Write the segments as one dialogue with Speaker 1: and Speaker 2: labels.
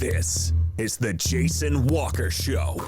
Speaker 1: This is the Jason Walker Show.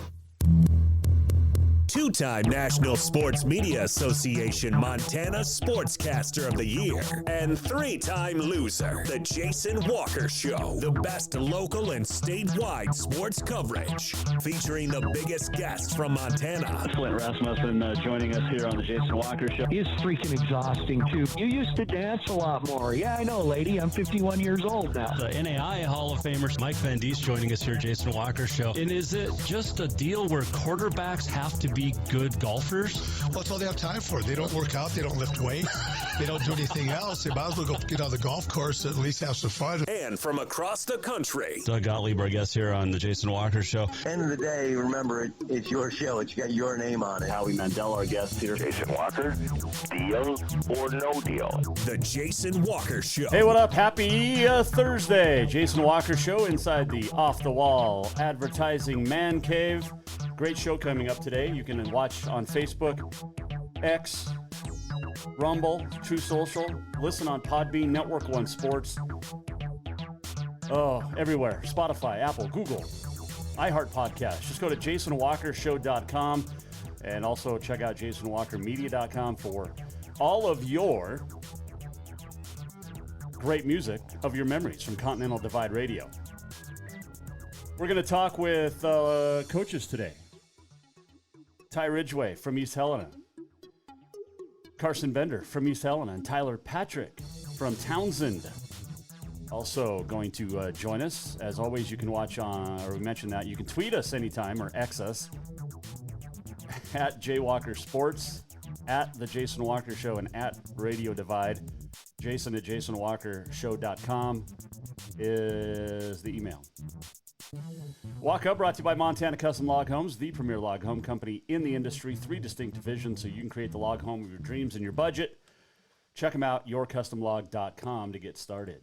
Speaker 1: Two-time National Sports Media Association Montana Sportscaster of the Year and three-time loser, the Jason Walker Show. The best local and statewide sports coverage, featuring the biggest guests from Montana.
Speaker 2: Flint Rasmussen joining us here on the Jason Walker Show.
Speaker 3: He's freaking exhausting, too. You used to dance a lot more. Yeah, I know, lady. I'm 51 years old now.
Speaker 4: The NAI Hall of Famer Mike Van Diest joining us here, Jason Walker Show. And is it just a deal where quarterbacks have to be good golfers?
Speaker 5: Well, that's all they have time for. They don't work out. They don't lift weights. They don't do anything else. They might as well go get on the golf course and at least have some fun.
Speaker 1: And from across the country,
Speaker 4: Doug Gottlieb, our guest here on the Jason Walker Show.
Speaker 6: End of the day, remember, it's your show. It's got your name on it.
Speaker 2: Howie Mandel, our guest here.
Speaker 7: Jason Walker, deal or no deal?
Speaker 1: the Jason Walker Show.
Speaker 8: Hey, what up? Happy Thursday. Jason Walker Show inside the Off-the-Wall Advertising Mancave. Great show coming up today. You can watch on Facebook, X, Rumble, True Social. Listen on Podbean, Network One Sports. Oh, everywhere. Spotify, Apple, Google, iHeart Podcast. Just go to jasonwalkershow.com and also check out jasonwalkermedia.com for all of your great music of your memories from Continental Divide Radio. We're going to talk with coaches today. Ty Ridgeway from East Helena, Carson Bender from East Helena, and Tyler Patrick from Townsend. Also going to join us. As always, you can watch on, or we mentioned that, you can tweet us anytime or X us at JWalker Sports, at The Jason Walker Show, and at Radio Divide. Jason at jasonwalkershow.com is the email. Walk Up brought to you by Montana Custom Log Homes, the premier log home company in the industry. 3 distinct divisions so you can create the log home of your dreams and your budget. Check them out, yourcustomlog.com, to get started.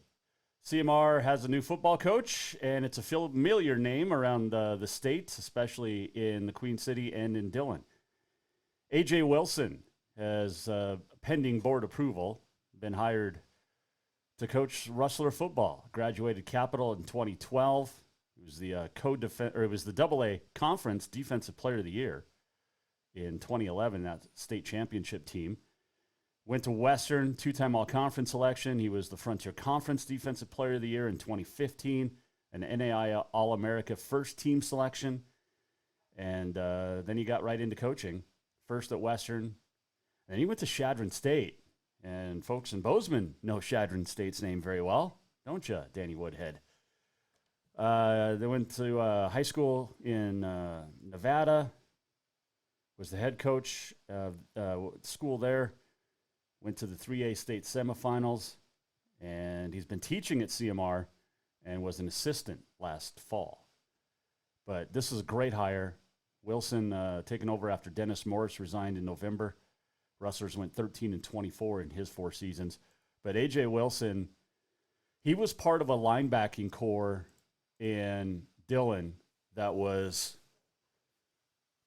Speaker 8: CMR has a new football coach, and it's a familiar name around the state, especially in the Queen City and in Dillon. A.J. Wilson has, pending board approval, been hired to coach Rustler football. Graduated Capital in 2012. It was the AA Conference Defensive Player of the Year in 2011, that state championship team. Went to Western, 2-time All-Conference selection. He was the Frontier Conference Defensive Player of the Year in 2015, an NAI All-America first team selection. And then he got right into coaching, first at Western. Then he went to Chadron State. And folks in Bozeman know Chadron State's name very well, don't you, Danny Woodhead? They went to high school in Nevada, was the head coach of school there, went to the 3A state semifinals, and he's been teaching at CMR and was an assistant last fall. But this is a great hire. Wilson taking over after Dennis Morris resigned in November. Rustlers went 13-24 in his 4 seasons. But A.J. Wilson, he was part of a linebacking core in Dillon that was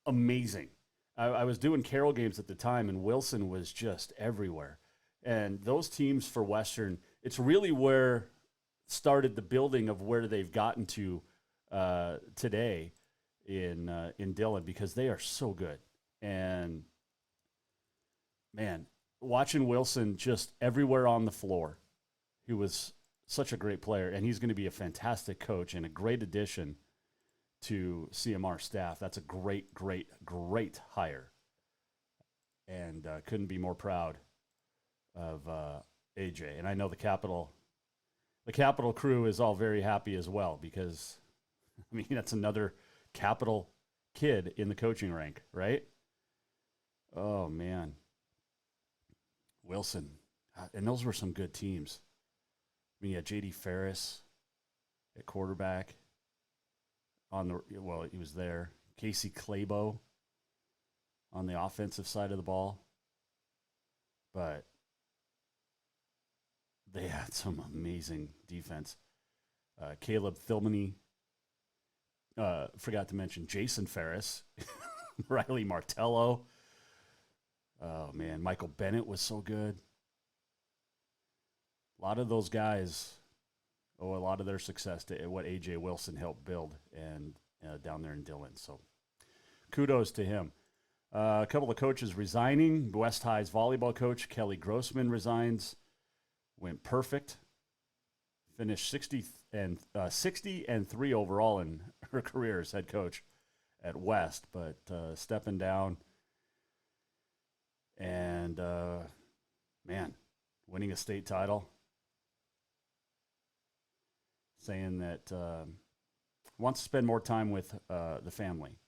Speaker 8: amazing. I was doing Carroll games at the time, and Wilson was just everywhere. And those teams for Western, it's really where started the building of where they've gotten to today in Dillon, because they are so good. And man, watching Wilson just everywhere on the floor, he was such a great player, and he's going to be a fantastic coach and a great addition to CMR staff. That's a great, great, great hire, and couldn't be more proud of AJ. And I know the Capital crew is all very happy as well, because, I mean, that's another Capital kid in the coaching rank, right? Oh, man. Wilson, and those were some good teams. I mean, you had J.D. Ferris at quarterback. He was there. Casey Clabo on the offensive side of the ball. But they had some amazing defense. Caleb Philmany. Forgot to mention Jason Ferris. Riley Martello. Oh, man, Michael Bennett was so good. A lot of those guys owe a lot of their success to what A.J. Wilson helped build and down there in Dillon. So kudos to him. A couple of coaches resigning. West High's volleyball coach, Kelly Grossman, resigns. Went perfect. Finished 60 and 3 overall in her career as head coach at West, but stepping down and, winning a state title. Saying that wants to spend more time with the family.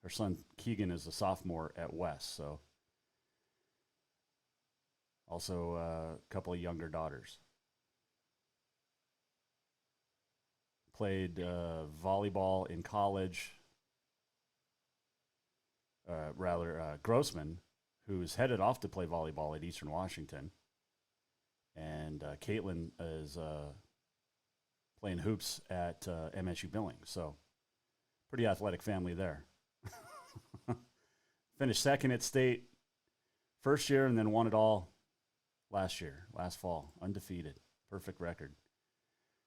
Speaker 8: Her son Keegan is a sophomore at West, so also a couple of younger daughters. Played volleyball in college. Grossman, who's headed off to play volleyball at Eastern Washington, and Caitlin is playing hoops at MSU Billings. So pretty athletic family there. Finished second at state first year and then won it all last fall, undefeated. Perfect record.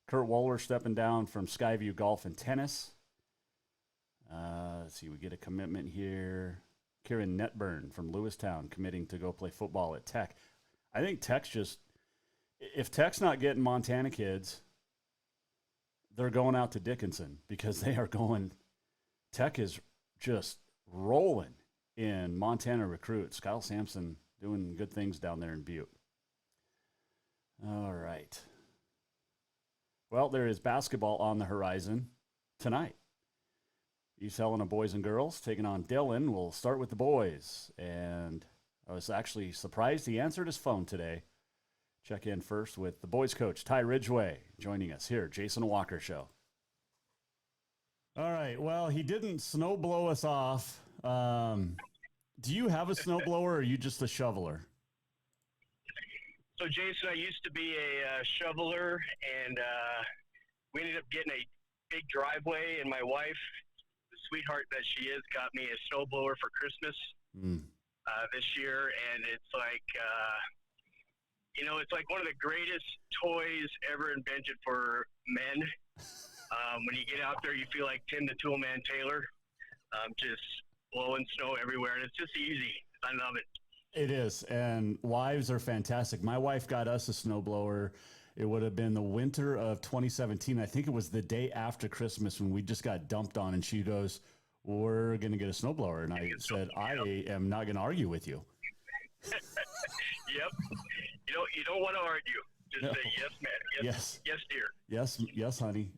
Speaker 8: Kurt Wohler stepping down from Skyview Golf and Tennis. Let's see, we get a commitment here. Kieran Netburn from Lewistown committing to go play football at Tech. I think if Tech's not getting Montana kids, they're going out to Dickinson because Tech is just rolling in Montana recruits. Kyle Sampson doing good things down there in Butte. All right. Well, there is basketball on the horizon tonight. East Helena boys and girls taking on Dillon. We'll start with the boys. And I was actually surprised he answered his phone today. Check in first with the boys coach, Ty Ridgeway, joining us here, Jason Walker Show. All right. Well, he didn't snow blow us off. Do you have a snowblower or are you just a shoveler?
Speaker 9: So, Jason, I used to be a shoveler, and we ended up getting a big driveway, and my wife, the sweetheart that she is, got me a snowblower for Christmas this year, and it's like, it's like one of the greatest toys ever invented for men. When you get out there, you feel like Tim the Toolman Taylor, just blowing snow everywhere, and it's just easy. I love it.
Speaker 8: It is, and wives are fantastic. My wife got us a snowblower. It would have been the winter of 2017. I think it was the day after Christmas when we just got dumped on, and she goes, we're going to get a snowblower. And I said, I am not going to argue with you.
Speaker 9: Yep. You don't want to argue. Just say, yes, man. Yes, dear.
Speaker 8: Yes, honey.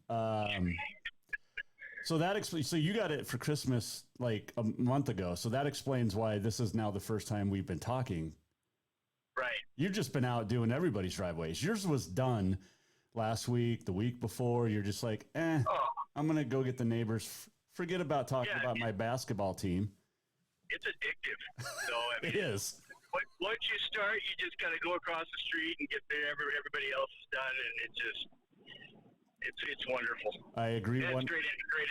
Speaker 8: So that explains. So you got it for Christmas like a month ago. So that explains why this is now the first time we've been talking.
Speaker 9: Right.
Speaker 8: You've just been out doing everybody's driveways. Yours was done last week, the week before. You're just like, I'm gonna go get the neighbors. Forget about talking about my basketball team.
Speaker 9: It's addictive. So
Speaker 8: it is.
Speaker 9: Once you start, you just got to go across the street and get there. Everybody else is done, and it's wonderful.
Speaker 8: I agree.
Speaker 9: It's great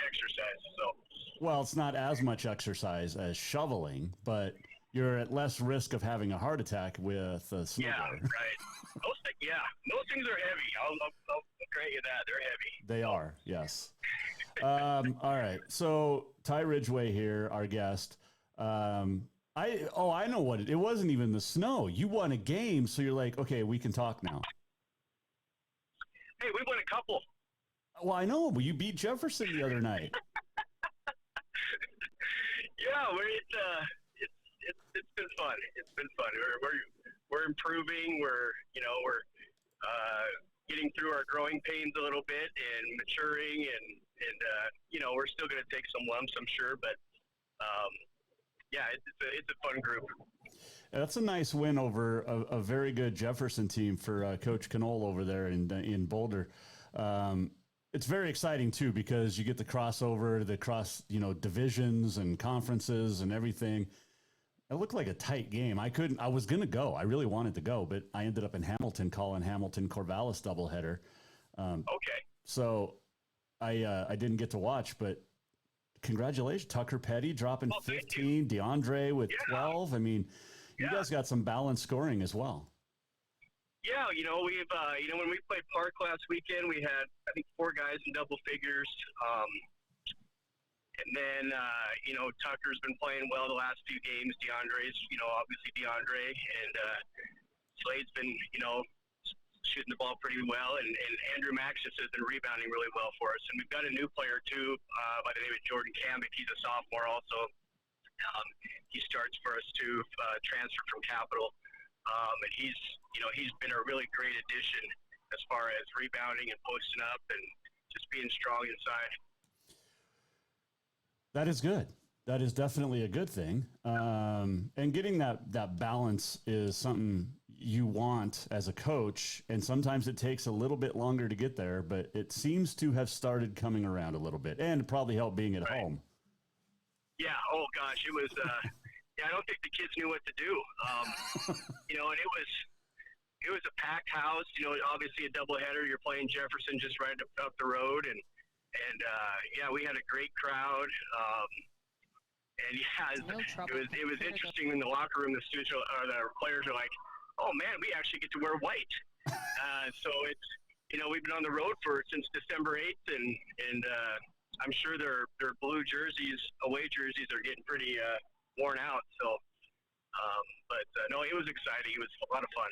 Speaker 9: exercise. So.
Speaker 8: Well, it's not as much exercise as shoveling, but you're at less risk of having a heart attack with a snowblower.
Speaker 9: Yeah, right. Those things are heavy. I'll grant you that. They're heavy.
Speaker 8: They are, yes. All right. So Ty Ridgeway here, our guest. I know what it wasn't even the snow. You won a game, so you're like, okay, we can talk now.
Speaker 9: Hey, we won a couple.
Speaker 8: Well, I know, but you beat Jefferson the other night.
Speaker 9: Yeah, it's been fun. It's been fun. We're improving. We're getting through our growing pains a little bit and maturing, and we're still going to take some lumps, I'm sure, but it's a fun group.
Speaker 8: That's a nice win over a very good Jefferson team for Coach Knoll over there in Boulder. It's very exciting too because you get the crossover, divisions and conferences and everything. It looked like a tight game. I was going to go. I really wanted to go, but I ended up in Hamilton calling Hamilton-Corvallis doubleheader.
Speaker 9: Okay.
Speaker 8: So I didn't get to watch, but congratulations. Tucker Petty dropping 15, DeAndre with 12. I mean, you guys got some balanced scoring as well.
Speaker 9: Yeah, we've when we played Park last weekend, we had I think 4 guys in double figures. And then Tucker's been playing well the last few games. DeAndre's obviously DeAndre, and Slade's been shooting the ball pretty well, and Andrew Maxis has been rebounding really well for us. And we've got a new player too by the name of Jordan Cambick. He's a sophomore also. He starts for us too, transfer from Capital, and he's been a really great addition as far as rebounding and posting up and just being strong inside.
Speaker 8: That is good. That is definitely a good thing. And getting that balance is something you want as a coach. And sometimes it takes a little bit longer to get there, but it seems to have started coming around a little bit, and probably helped being at home.
Speaker 9: Yeah. Oh gosh, it was. I don't think the kids knew what to do. And it was a packed house. Obviously a doubleheader. You're playing Jefferson just right up the road, and we had a great crowd. It was interesting in the locker room. The students or the players are like, "Oh man, we actually get to wear white." So it's we've been on the road since December 8th, and I'm sure their blue jerseys, away jerseys, are getting pretty worn out. So, no, it was exciting. It was a lot of fun.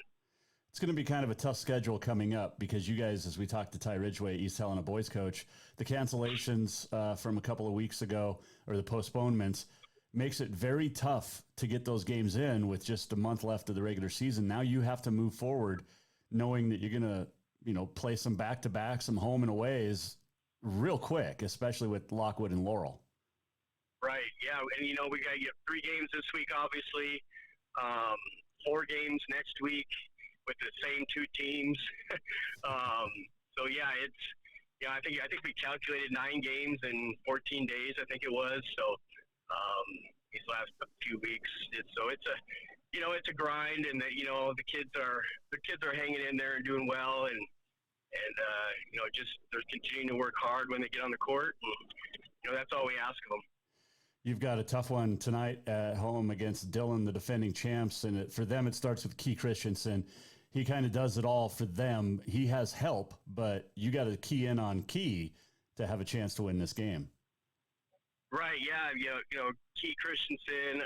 Speaker 8: It's going to be kind of a tough schedule coming up because you guys, as we talked to Ty Ridgeway, East Helena boys coach, the cancellations from a couple of weeks ago, or the postponements, makes it very tough to get those games in with just a month left of the regular season. Now you have to move forward knowing that you're going to, play some back-to-back, some home and aways real quick, especially with Lockwood and Laurel.
Speaker 9: Right, yeah, and we got to get 3 games this week, obviously, 4 games next week with the same 2 teams. So yeah, I think we calculated 9 games in 14 days, I think it was. So these last few weeks, it's a grind, and the kids are hanging in there and doing well, and they're continuing to work hard when they get on the court. And, that's all we ask of them.
Speaker 8: You've got a tough one tonight at home against Dillon, the defending champs, and for them it starts with Key Christensen. He kind of does it all for them. He has help, but you got to key in on Key to have a chance to win this game.
Speaker 9: Right, yeah, Key Christensen,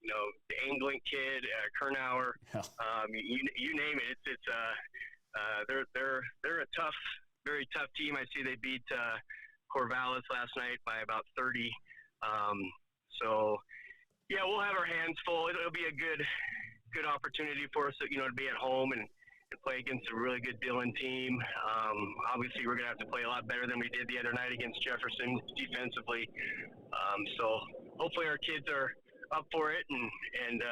Speaker 9: the Angling kid, Kernauer,
Speaker 8: Yeah.
Speaker 9: You name it. They're a tough, very tough team. I see they beat Corvallis last night by about 30. So yeah, we'll have our hands full. It'll be a good opportunity for us, to be at home and play against a really good Dillon team. Obviously, we're going to have to play a lot better than we did the other night against Jefferson defensively. So hopefully our kids are up for it, and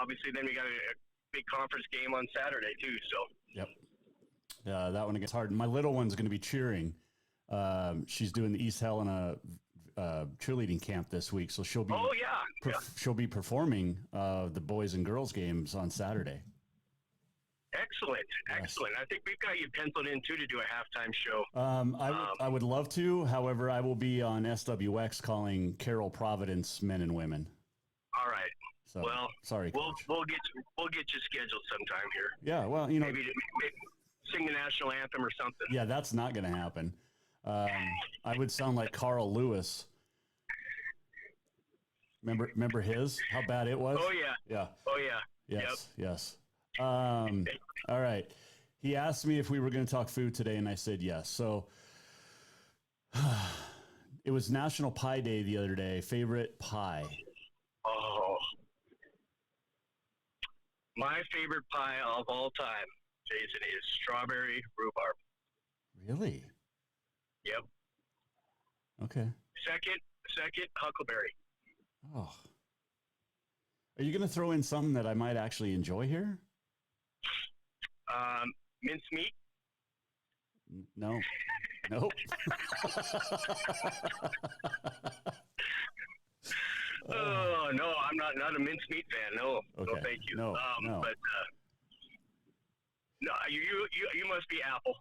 Speaker 9: obviously then we got a big conference game on Saturday too. So
Speaker 8: yep, that one gets hard. My little one's going to be cheering. She's doing the East Helena cheerleading camp this week, so she'll be she'll be performing the boys and girls games on Saturday.
Speaker 9: Excellent. I think we've got you penciled in too to do a halftime show.
Speaker 8: I would love to. However, I will be on SWX calling Carroll Providence men and women.
Speaker 9: All right.
Speaker 8: So,
Speaker 9: well,
Speaker 8: sorry,
Speaker 9: we'll get you scheduled sometime here.
Speaker 8: Yeah. Well,
Speaker 9: maybe sing the national anthem or something.
Speaker 8: Yeah, that's not going to happen. I would sound like Carl Lewis. Remember his? How bad it was?
Speaker 9: Oh yeah.
Speaker 8: Yeah.
Speaker 9: Oh yeah.
Speaker 8: Yes. All right. He asked me if we were going to talk food today, and I said yes. So it was National Pie Day the other day. Favorite pie?
Speaker 9: Oh, my favorite pie of all time, Jason, is strawberry rhubarb.
Speaker 8: Really?
Speaker 9: Yep.
Speaker 8: Okay.
Speaker 9: Second, huckleberry.
Speaker 8: Oh. Are you going to throw in something that I might actually enjoy here?
Speaker 9: Mincemeat?
Speaker 8: No. Nope.
Speaker 9: Oh, no, I'm not a mincemeat fan. No. Okay. No, thank you.
Speaker 8: No.
Speaker 9: But no, you must be apple.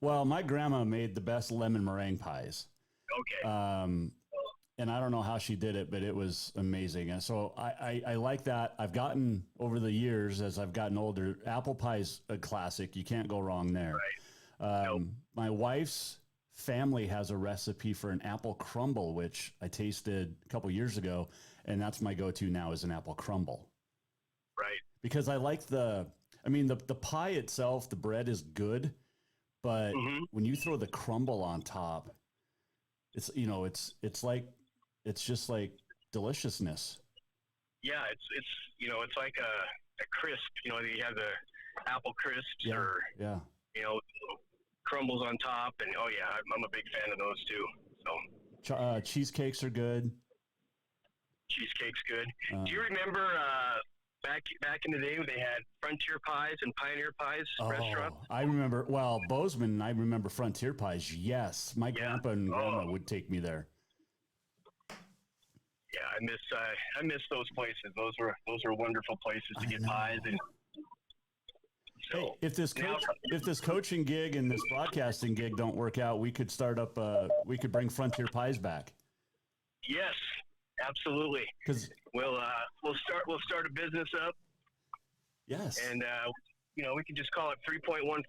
Speaker 8: Well, my grandma made the best lemon meringue pies.
Speaker 9: Okay.
Speaker 8: and I don't know how she did it, but it was amazing. And so I like that. I've gotten over the years as I've gotten older, apple pie's a classic. You can't go wrong there.
Speaker 9: Right. Nope.
Speaker 8: My wife's family has a recipe for an apple crumble, which I tasted a couple years ago, and that's my go-to now is an apple crumble.
Speaker 9: Right. Because
Speaker 8: I like the pie itself, the bread is good, but when you throw the crumble on top, it's just like deliciousness.
Speaker 9: Yeah, it's like a crisp. You have the apple crisps or crumbles on top, and I'm a big fan of those too. So
Speaker 8: cheesecakes are good.
Speaker 9: Cheesecake's good. Do you remember back in the day when they had Frontier Pies and Pioneer Pies restaurants?
Speaker 8: I remember. Well, Bozeman, I remember Frontier Pies. Yes, my grandpa and grandma would take me there.
Speaker 9: Yeah, I miss those places. Those were wonderful places to get pies. And so
Speaker 8: hey, if this coaching gig and this broadcasting gig don't work out, we could we could bring Frontier Pies back.
Speaker 9: Yes, absolutely.
Speaker 8: Because
Speaker 9: we'll start a business up.
Speaker 8: Yes,
Speaker 9: and we can just call it 3.14.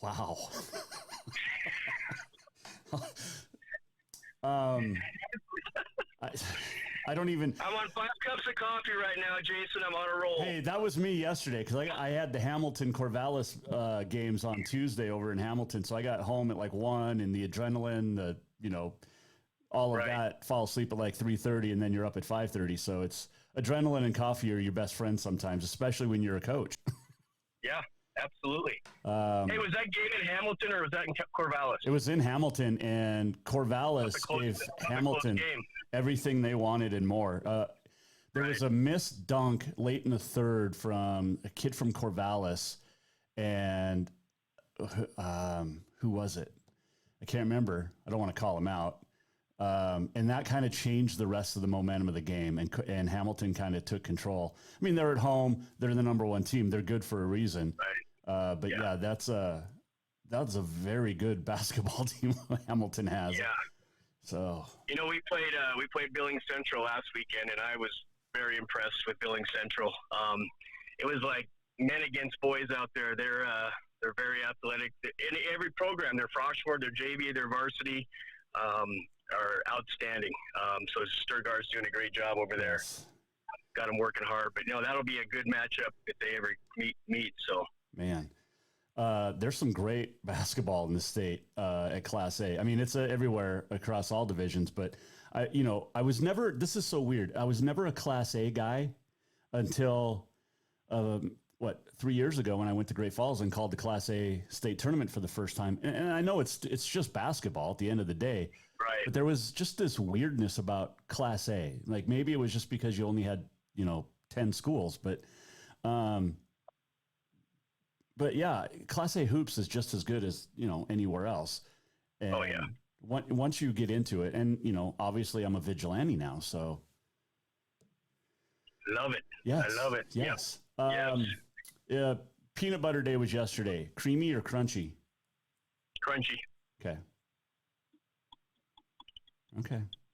Speaker 8: Wow. I don't even.
Speaker 9: I'm on 5 cups of coffee right now, Jason. I'm on a roll.
Speaker 8: Hey, that was me yesterday because I had the Hamilton Corvallis games on Tuesday over in Hamilton, so I got home at like 1, and the adrenaline, all of that. Fall asleep at like 3:30, and then you're up at 5:30. So it's adrenaline and coffee are your best friends sometimes, especially when you're a coach.
Speaker 9: Yeah. Absolutely. Hey, was that game in Hamilton or was that in Corvallis?
Speaker 8: It was in Hamilton, and Corvallis gave Hamilton everything they wanted and more. There was a missed dunk late in the third from a kid from Corvallis, and who was it? I can't remember. I don't want to call him out. And that kind of changed the rest of the momentum of the game, and Hamilton kind of took control. I mean, they're at home. They're the number 1 team. They're good for a reason.
Speaker 9: Right.
Speaker 8: But that's a very good basketball team Hamilton has.
Speaker 9: Yeah.
Speaker 8: So
Speaker 9: we played Billings Central last weekend, and I was very impressed with Billings Central. It was like men against boys out there. They're very athletic. In every program, their freshman, their JV, their varsity, are outstanding. So Sturgar's doing a great job over there. Got them working hard, but that'll be a good matchup if they ever meet. So. Man,
Speaker 8: there's some great basketball in the state at Class A. I mean, it's everywhere across all divisions, but I was never, this is so weird. I was never a Class A guy until, 3 years ago when I went to Great Falls and called the Class A state tournament for the first time. And I know it's just basketball at the end of the day,
Speaker 9: right?
Speaker 8: But there was just this weirdness about Class A. Like maybe it was just because you only had, 10 schools, but yeah, Class A hoops is just as good as, anywhere else. And once you get into it, and, obviously I'm a vigilante now, so.
Speaker 9: Love it.
Speaker 8: Yes.
Speaker 9: I love it.
Speaker 8: Yes.
Speaker 9: Yep.
Speaker 8: Yeah. Peanut butter day was yesterday. Creamy or crunchy?
Speaker 9: Crunchy.
Speaker 8: Okay.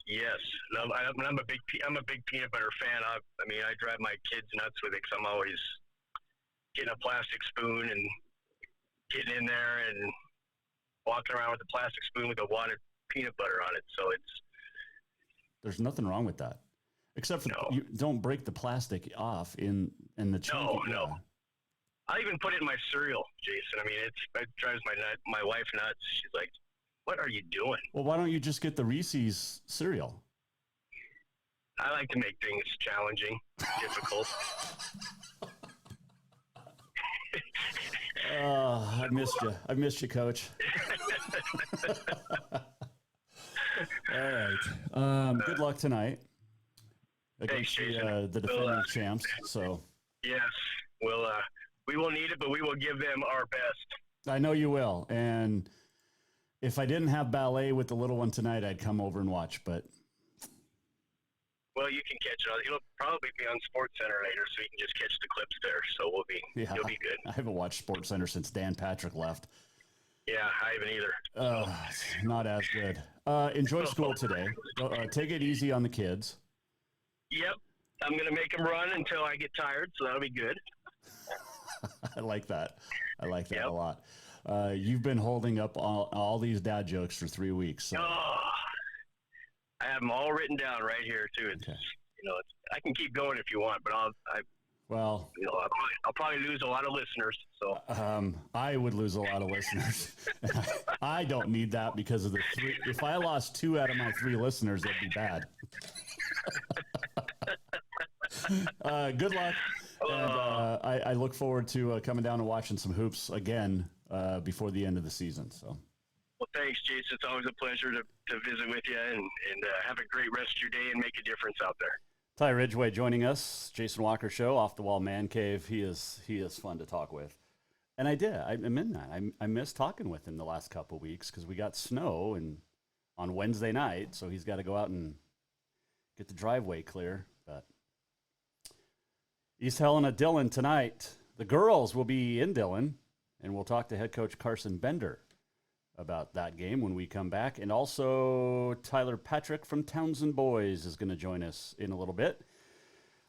Speaker 9: Yes. I'm a big peanut butter fan. I drive my kids nuts with it because I'm always getting a plastic spoon and getting in there and walking around with a plastic spoon with a wad of peanut butter on it. So
Speaker 8: there's nothing wrong with that, except for you don't break the plastic off in the chunk.
Speaker 9: No. I even put it in my cereal, Jason. I mean, it drives my wife nuts. She's like, "What are you doing?"
Speaker 8: Well, why don't you just get the Reese's cereal?
Speaker 9: I like to make things challenging, difficult.
Speaker 8: I missed you, Coach. All right. Good luck tonight against the defending champs. So
Speaker 9: yes, we will need it, but we will give them our best.
Speaker 8: I know you will. And if I didn't have ballet with the little one tonight, I'd come over and watch. But
Speaker 9: well, you can catch it. It'll probably be on Sports Center later, so you can just catch the clips there. So you'll be good.
Speaker 8: I haven't watched Sports Center since Dan Patrick left.
Speaker 9: Yeah, I haven't either.
Speaker 8: Not as good. Enjoy school today. Take it easy on the kids.
Speaker 9: Yep. I'm going to make them run until I get tired, so that'll be good.
Speaker 8: I like that. I like that a lot. You've been holding up all these dad jokes for 3 weeks. So.
Speaker 9: Oh, I have them all written down right here, too. It's, I can keep going if you want, but I'll probably lose a lot of listeners. So
Speaker 8: I would lose a lot of listeners. I don't need that because of the 3. If I lost 2 out of my 3 listeners, that'd be bad. Good luck. And I look forward to coming down and watching some hoops again before the end of the season. So.
Speaker 9: Well, thanks, Jason. It's always a pleasure to visit with you and have a great rest of your day and make a difference out there.
Speaker 8: Ty Ridgeway joining us, Jason Walker Show, Off-the-Wall Mancave. He is fun to talk with. And I'm in that. I missed talking with him the last couple of weeks because we got snow on Wednesday night, so he's got to go out and get the driveway clear. But East Helena Dillon tonight. The girls will be in Dillon, and we'll talk to head coach Carson Bender about that game when we come back. And also Tyler Patrick from Townsend Boys is going to join us in a little bit.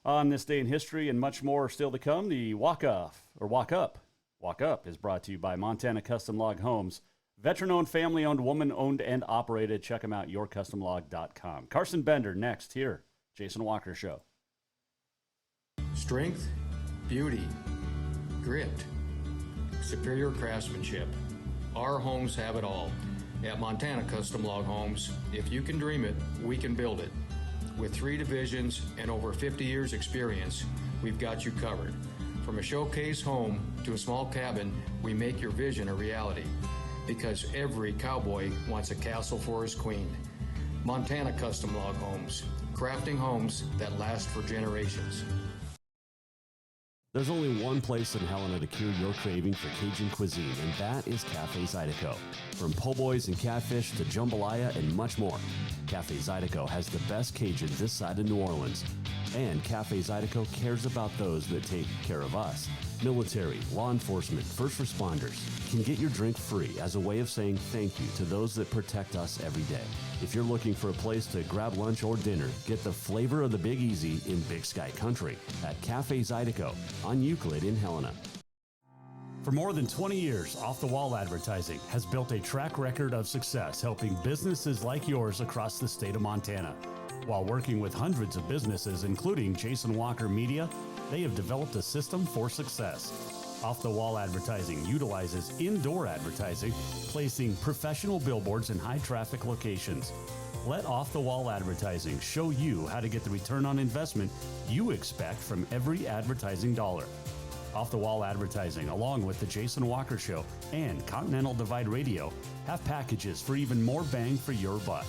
Speaker 8: On this day in history and much more still to come, the Walk Up is brought to you by Montana Custom Log Homes. Veteran-owned, family-owned, woman-owned, and operated. Check them out, yourcustomlog.com. Carson Bender next here, Jason Walker Show.
Speaker 10: Strength, beauty, grit, superior craftsmanship. Our homes have it all. At Montana Custom Log Homes, if you can dream it, we can build it. With 3 divisions and over 50 years experience, we've got you covered. From a showcase home to a small cabin, we make your vision a reality. Because every cowboy wants a castle for his queen. Montana Custom Log Homes, crafting homes that last for generations.
Speaker 11: There's only one place in Helena to cure your craving for Cajun cuisine, and that is Cafe Zydeco. From po' boys and catfish to jambalaya and much more, Cafe Zydeco has the best Cajun this side of New Orleans. And Cafe Zydeco cares about those that take care of us. Military, law enforcement, first responders can get your drink free as a way of saying thank you to those that protect us every day. If you're looking for a place to grab lunch or dinner, get the flavor of the Big Easy in Big Sky Country at Cafe Zydeco on Euclid in Helena.
Speaker 8: For more than 20 years, Off-the-Wall Advertising has built a track record of success helping businesses like yours across the state of Montana. While working with hundreds of businesses, including Jason Walker Media, they have developed a system for success. Off-the-Wall Advertising utilizes indoor advertising, placing professional billboards in high-traffic locations. Let Off-the-Wall Advertising show you how to get the return on investment you expect from every advertising dollar. Off-the-Wall Advertising, along with The Jason Walker Show and Continental Divide Radio, have packages for even more bang for your buck.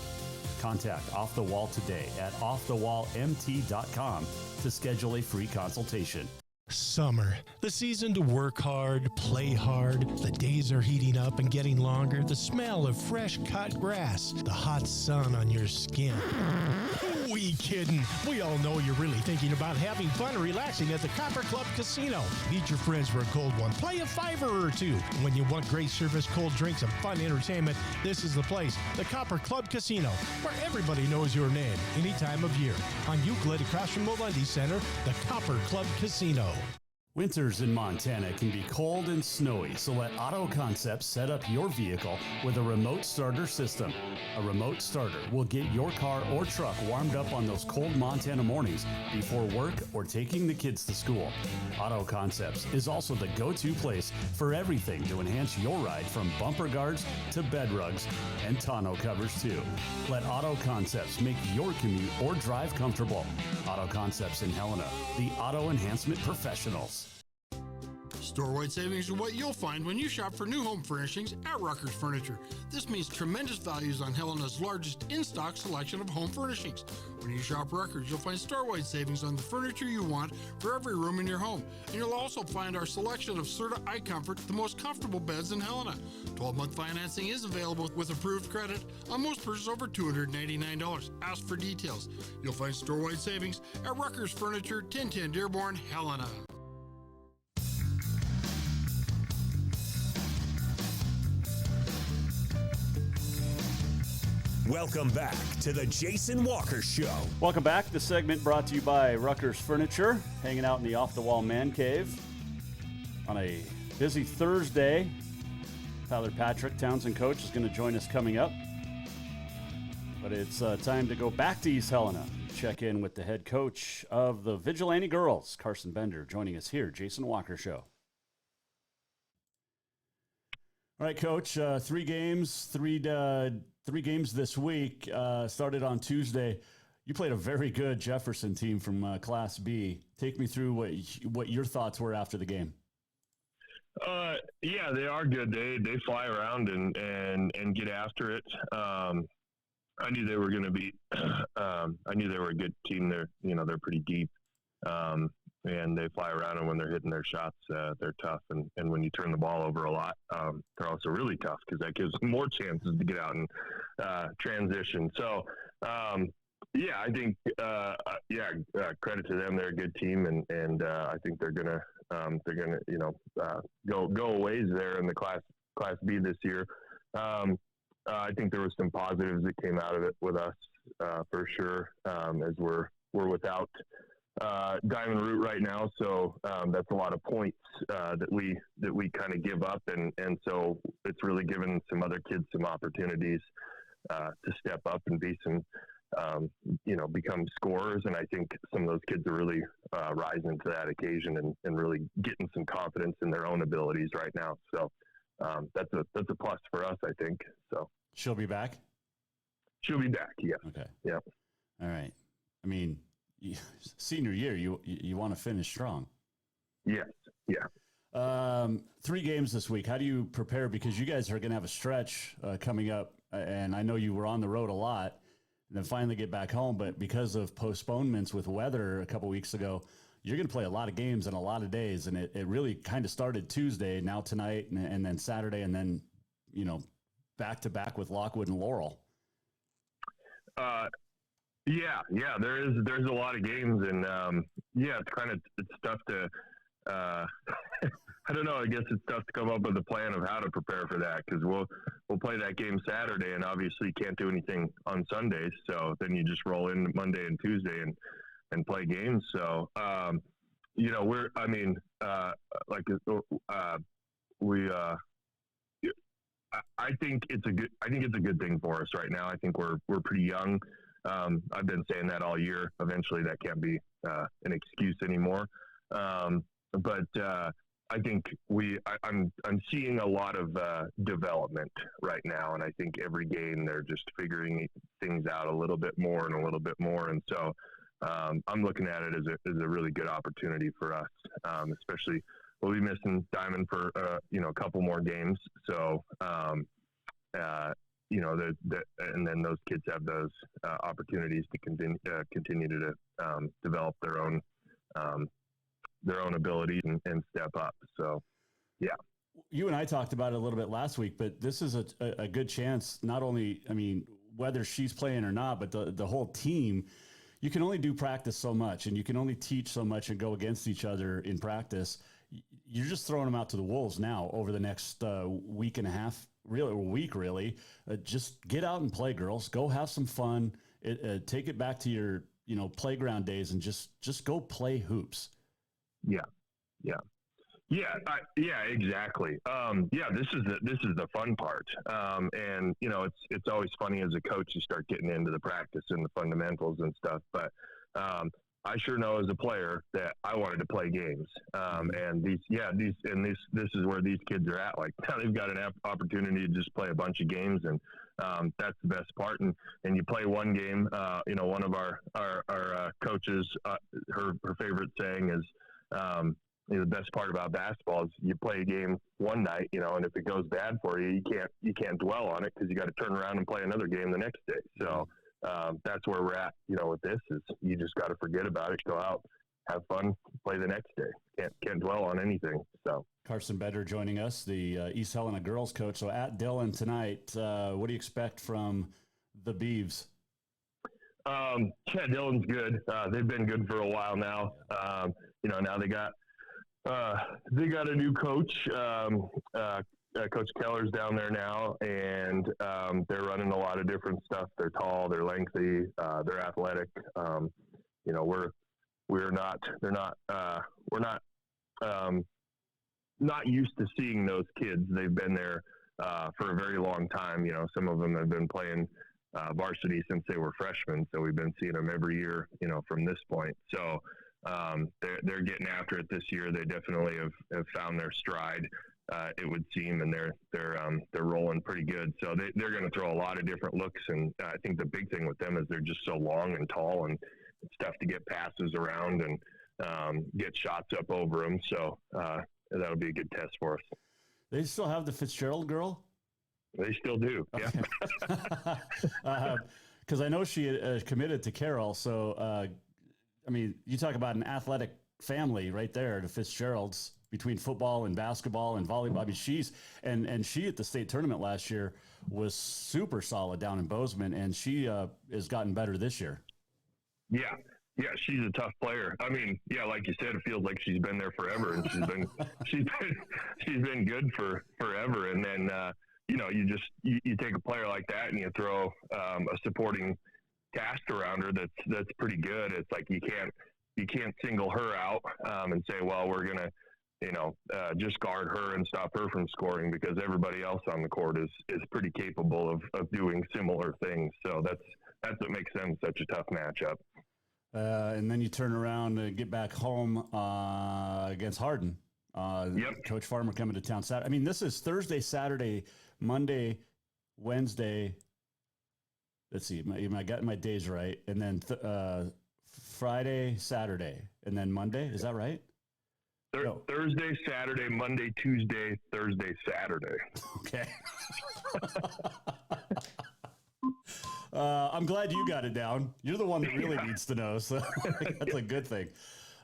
Speaker 8: Contact Off the Wall today at offthewallmt.com to schedule a free consultation.
Speaker 5: Summer, the season to work hard, play hard. The days are heating up and getting longer. The smell of fresh cut grass, the hot sun on your skin. We kidding. We all know you're really thinking about having fun and relaxing at the Copper Club Casino. Meet your friends for a cold one. Play a $5 or $2. When you want great service, cold drinks, and fun entertainment, this is the place. The Copper Club Casino, where everybody knows your name any time of year. On Euclid, across from Molendi Center, the Copper Club Casino.
Speaker 8: Winters in Montana can be cold and snowy, so let Auto Concepts set up your vehicle with a remote starter system. A remote starter will get your car or truck warmed up on those cold Montana mornings before work or taking the kids to school. Auto Concepts is also the go-to place for everything to enhance your ride, from bumper guards to bed rugs and tonneau covers too. Let Auto Concepts make your commute or drive comfortable. Auto Concepts in Helena, the auto enhancement professionals.
Speaker 12: Store-wide savings are what you'll find when you shop for new home furnishings at Rucker's Furniture. This means tremendous values on Helena's largest in-stock selection of home furnishings. When you shop Rucker's, you'll find store-wide savings on the furniture you want for every room in your home. And you'll also find our selection of Serta iComfort, the most comfortable beds in Helena. 12-month financing is available with approved credit on most purchases over $299. Ask for details. You'll find store-wide savings at Rucker's Furniture, 1010 Dearborn, Helena.
Speaker 1: Welcome back to the Jason Walker Show.
Speaker 8: Welcome back. The segment brought to you by Rutgers Furniture, hanging out in the Off-the-Wall Mancave on a busy Thursday. Tyler Patrick, Townsend coach, is going to join us coming up. But it's time to go back to East Helena. Check in with the head coach of the Vigilante Girls, Carson Bender, joining us here, Jason Walker Show. All right, Coach, three games this week, started on Tuesday. You played a very good Jefferson team from Class B. Take me through what your thoughts were after the game.
Speaker 13: Yeah, they are good. They fly around and get after it. I knew they were going to be. I knew they were a good team. They're pretty deep, and they fly around. And when they're hitting their shots, they're tough. And when you turn the ball over a lot, they're also really tough because that gives them more chances to get out and transition. So, yeah, I think credit to them. They're a good team, and I think they're gonna go a ways there in the Class B this year. I think there was some positives that came out of it with us for sure, as we're without Diamond Root right now, so that's a lot of points that we kind of give up, and so it's really given some other kids some opportunities to step up and be some become scorers, and I think some of those kids are really rising to that occasion and really getting some confidence in their own abilities right now. So that's a plus for us, I think. So
Speaker 8: she'll be back.
Speaker 13: She'll be back. Yeah.
Speaker 8: Okay.
Speaker 13: Yep.
Speaker 8: All right. I mean, senior year, you want to finish strong.
Speaker 13: Yes. Yeah.
Speaker 8: 3 games this week. How do you prepare? Because you guys are going to have a stretch coming up, and I know you were on the road a lot, and then finally get back home. But because of postponements with weather a couple weeks ago, you're going to play a lot of games in a lot of days, and it really kind of started Tuesday, now tonight, and then Saturday, and then back to back with Lockwood and Laurel.
Speaker 13: Yeah. There's a lot of games, and it's tough to. I don't know. I guess it's tough to come up with a plan of how to prepare for that, because we'll play that game Saturday, and obviously can't do anything on Sundays. So then you just roll in Monday and Tuesday and play games. So I think it's a good thing for us right now. I think we're pretty young. I've been saying that all year. Eventually that can't be an excuse anymore. But I think I'm seeing a lot of development right now, and I think every game they're just figuring things out a little bit more, and so I'm looking at it as a really good opportunity for us, especially we'll be missing Diamond for a couple more games, so and then those kids have those opportunities to continue to develop their own abilities and step up. So, yeah.
Speaker 8: You and I talked about it a little bit last week, but this is a good chance, not only, whether she's playing or not, but the whole team. You can only do practice so much, and you can only teach so much and go against each other in practice. You're just throwing them out to the wolves now over the next week and a half, really. Just get out and play, girls. Go have some fun. Take it back to your playground days and just go play hoops.
Speaker 13: Yeah, exactly. This is the fun part. And it's always funny as a coach, you start getting into the practice and the fundamentals and stuff. But I sure know as a player that I wanted to play games. And this is where these kids are at. Like now they've got an opportunity to just play a bunch of games, and that's the best part. And you play one game. One of our coaches, her favorite saying is, the best part about basketball is you play a game one night, and if it goes bad for you, you can't dwell on it because you got to turn around and play another game the next day. So that's where we're at. With this is you just got to forget about it, go out, have fun, play the next day. Can't dwell on anything. So
Speaker 8: Carson Bender joining us, the East Helena girls coach. So at Dillon tonight, what do you expect from the Beavs?
Speaker 13: Dillon's good. They've been good for a while now. Now they got a new coach, Coach Keller's down there now, and they're running a lot of different stuff. They're tall, they're lengthy, they're athletic. You know, we're not used to seeing those kids. They've been there for a very long time. You know, some of them have been playing varsity since they were freshmen, so we've been seeing them every year, you know, from this point. So they're getting after it this year. They definitely have found their stride, it would seem, and they're rolling pretty good. So they're going to throw a lot of different looks, and I think the big thing with them is they're just so long and tall, and it's tough to get passes around and get shots up over them. So that'll be a good test for us.
Speaker 8: They still have the Fitzgerald girl?
Speaker 13: They still do,
Speaker 8: okay. Yeah. Because I know she committed to Carroll, so I mean, you talk about an athletic family right there, the Fitzgeralds, between football and basketball and volleyball. I mean, she at the state tournament last year was super solid down in Bozeman, and she has gotten better this year.
Speaker 13: Yeah. Yeah, she's a tough player. I mean, yeah, like you said, it feels like she's been there forever, and she's been good for forever. And then you know, you take a player like that and you throw a supporting cast around her that's pretty good. It's like you can't single her out and say, well, we're gonna, you know, just guard her and stop her from scoring, because everybody else on the court is pretty capable of doing similar things. So that's what makes them such a tough matchup.
Speaker 8: And then you turn around and get back home against Hardin.
Speaker 13: Yep.
Speaker 8: Coach Farmer coming to town Saturday. I mean, this is Thursday, Saturday, Monday, Wednesday. Let's see, I got my days right. And then Friday, Saturday, and then Monday. Is that right?
Speaker 13: Thursday, Saturday, Monday, Tuesday, Thursday, Saturday.
Speaker 8: Okay. I'm glad you got it down. You're the one that really needs to know, so that's a good thing.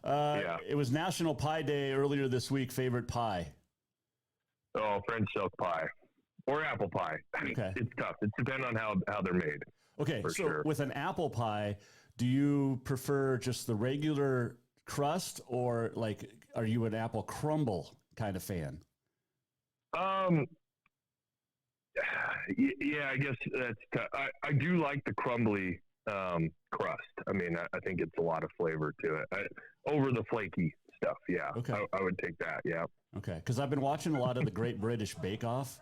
Speaker 13: Yeah.
Speaker 8: It was National Pie Day earlier this week. Favorite pie?
Speaker 13: Oh, French silk pie or apple pie.
Speaker 8: Okay.
Speaker 13: It's tough. It depends on how they're made.
Speaker 8: Okay, so
Speaker 13: sure.
Speaker 8: With an apple pie, do you prefer just the regular crust, or like, are you an apple crumble kind of fan?
Speaker 13: Yeah, I guess that's tough. I do like the crumbly crust. I mean, I think it's a lot of flavor to it. Over the flaky stuff, yeah.
Speaker 8: Okay.
Speaker 13: I would take that, yeah.
Speaker 8: Okay, because I've been watching a lot of the Great British Bake Off,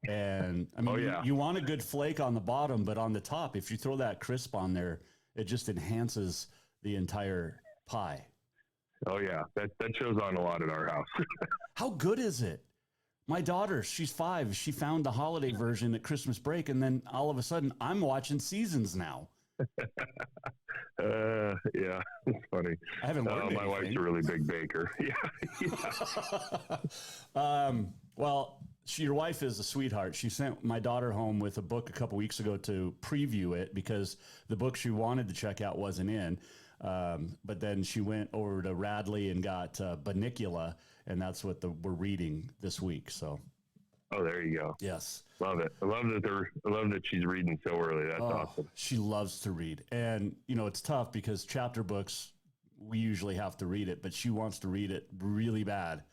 Speaker 8: and I mean, you want a good flake on the bottom, but on the top, if you throw that crisp on there, it just enhances the entire pie.
Speaker 13: Oh yeah, that shows on a lot at our house.
Speaker 8: How good is it? My daughter, she's 5. She found the holiday version at Christmas break, and then all of a sudden, I'm watching Seasons now.
Speaker 13: Yeah, it's funny.
Speaker 8: I haven't learned
Speaker 13: my wife's a really big baker.
Speaker 8: Yeah. Well, your wife is a sweetheart. She sent my daughter home with a book a couple weeks ago to preview it, because the book she wanted to check out wasn't in. But then she went over to Radley and got Banicula, and that's what we're reading this week. So.
Speaker 13: Oh, there you go.
Speaker 8: Yes.
Speaker 13: Love it. I love that she's reading so early. That's awesome.
Speaker 8: She loves to read. And, you know, it's tough because chapter books, we usually have to read it, but she wants to read it really bad.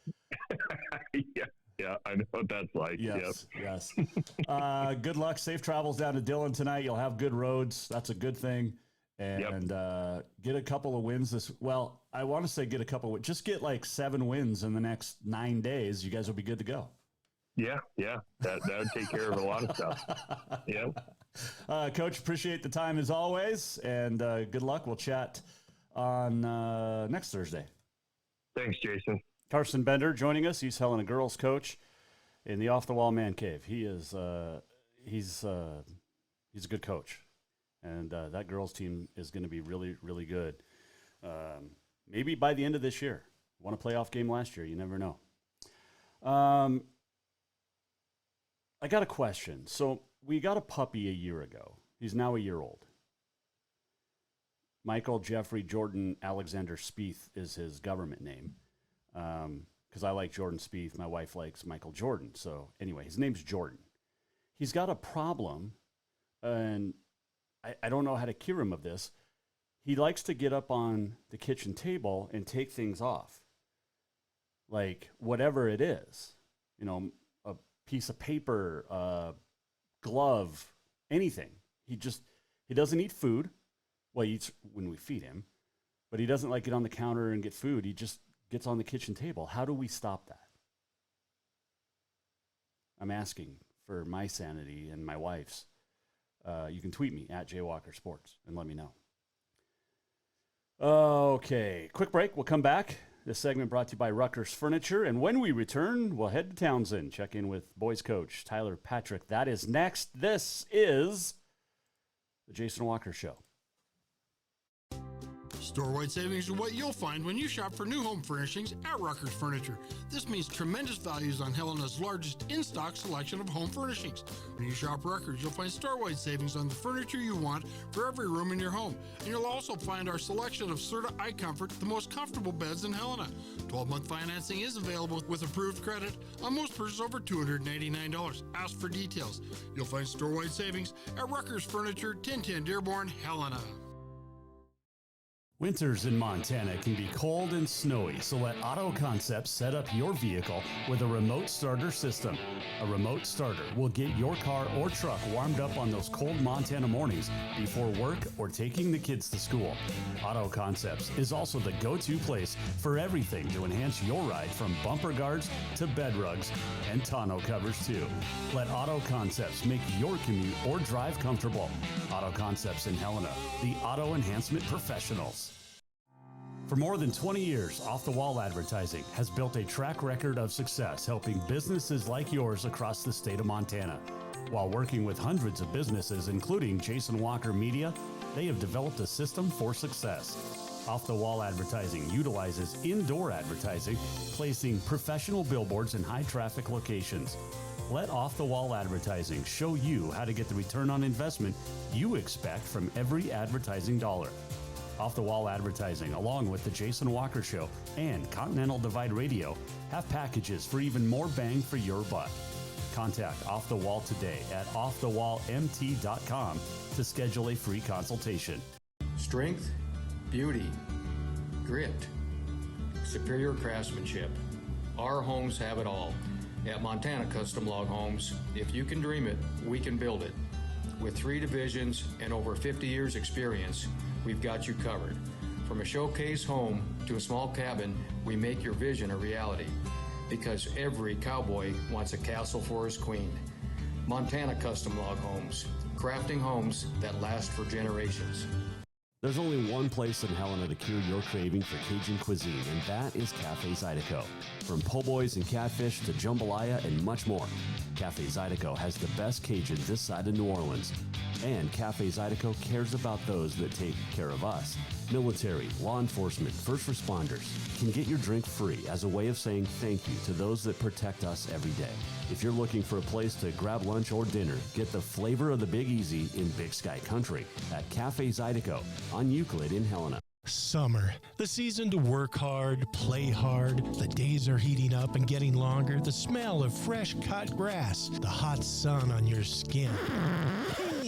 Speaker 13: Yeah, I know what that's like.
Speaker 8: Yes, yep. Yes. Good luck. Safe travels down to Dillon tonight. You'll have good roads. That's a good thing. And get a couple of wins I want to say get a couple. Just get like 7 wins in the next 9 days. You guys will be good to go.
Speaker 13: Yeah. That would take care of a lot of stuff. Yeah.
Speaker 8: Coach, appreciate the time as always, and good luck. We'll chat on next Thursday.
Speaker 13: Thanks, Jason.
Speaker 8: Carson Bender joining us. He's Helena girls coach in the Off-the-Wall Mancave. He is he's a good coach, and that girls team is going to be really, really good. Maybe by the end of this year. Won a playoff game last year. You never know. I got a question. So we got a puppy a year ago. He's now a year old. Michael Jeffrey Jordan Alexander Spieth is his government name. Because I like Jordan Spieth. My wife likes Michael Jordan. So anyway, his name's Jordan. He's got a problem, and I don't know how to cure him of this. He likes to get up on the kitchen table and take things off. Like whatever it is. You know, a piece of paper, glove, anything. He doesn't eat food. Well, he eats when we feed him, but he doesn't like get on the counter and get food. He just gets on the kitchen table. How do we stop that? I'm asking for my sanity and my wife's. You can tweet me at JWalkerSports and let me know. Okay, quick break. We'll come back. This segment brought to you by Rucker's Furniture. And when we return, we'll head to Townsend, check in with boys coach Tyler Patrick. That is next. This is the Jason Walker Show.
Speaker 12: Store-wide savings are what you'll find when you shop for new home furnishings at Rucker's Furniture. This means tremendous values on Helena's largest in-stock selection of home furnishings. When you shop Rucker's, you'll find store-wide savings on the furniture you want for every room in your home. And you'll also find our selection of Serta iComfort, the most comfortable beds in Helena. 12-month financing is available with approved credit on most purchases over $289. Ask for details. You'll find store-wide savings at Rucker's Furniture, 1010 Dearborn, Helena.
Speaker 11: Winters in Montana can be cold and snowy, so let Auto Concepts set up your vehicle with a remote starter system. A remote starter will get your car or truck warmed up on those cold Montana mornings before work or taking the kids to school. Auto Concepts is also the go-to place for everything to enhance your ride, from bumper guards to bed rugs and tonneau covers too. Let Auto Concepts make your commute or drive comfortable. Auto Concepts in Helena, the auto enhancement professionals. For more than 20 years, Off-the-Wall Advertising has built a track record of success helping businesses like yours across the state of Montana. While working with hundreds of businesses, including Jason Walker Media, they have developed a system for success. Off-the-Wall Advertising utilizes indoor advertising, placing professional billboards in high-traffic locations. Let Off-the-Wall Advertising show you how to get the return on investment you expect from every advertising dollar. Off-the-Wall Advertising, along with the Jason Walker Show and Continental Divide Radio, have packages for even more bang for your buck. Contact Off the Wall today at offthewallmt.com to schedule a free consultation.
Speaker 10: Strength, beauty, grit, superior craftsmanship. Our homes have it all. At Montana Custom Log Homes, if you can dream it, we can build it. With 3 divisions and over 50 years experience, we've got you covered. From a showcase home to a small cabin, we make your vision a reality. Because every cowboy wants a castle for his queen. Montana Custom Log Homes, crafting homes that last for generations.
Speaker 11: There's only one place in Helena to cure your craving for Cajun cuisine, and that is Cafe Zydeco. From po' boys and catfish to jambalaya and much more, Cafe Zydeco has the best Cajun this side of New Orleans. And Cafe Zydeco cares about those that take care of us. Military, law enforcement, first responders can get your drink free as a way of saying thank you to those that protect us every day. If you're looking for a place to grab lunch or dinner, get the flavor of the Big Easy in Big Sky Country at Cafe Zydeco on Euclid in Helena.
Speaker 5: Summer, the season to work hard, play hard. The days are heating up and getting longer. The smell of fresh cut grass, the hot sun on your skin.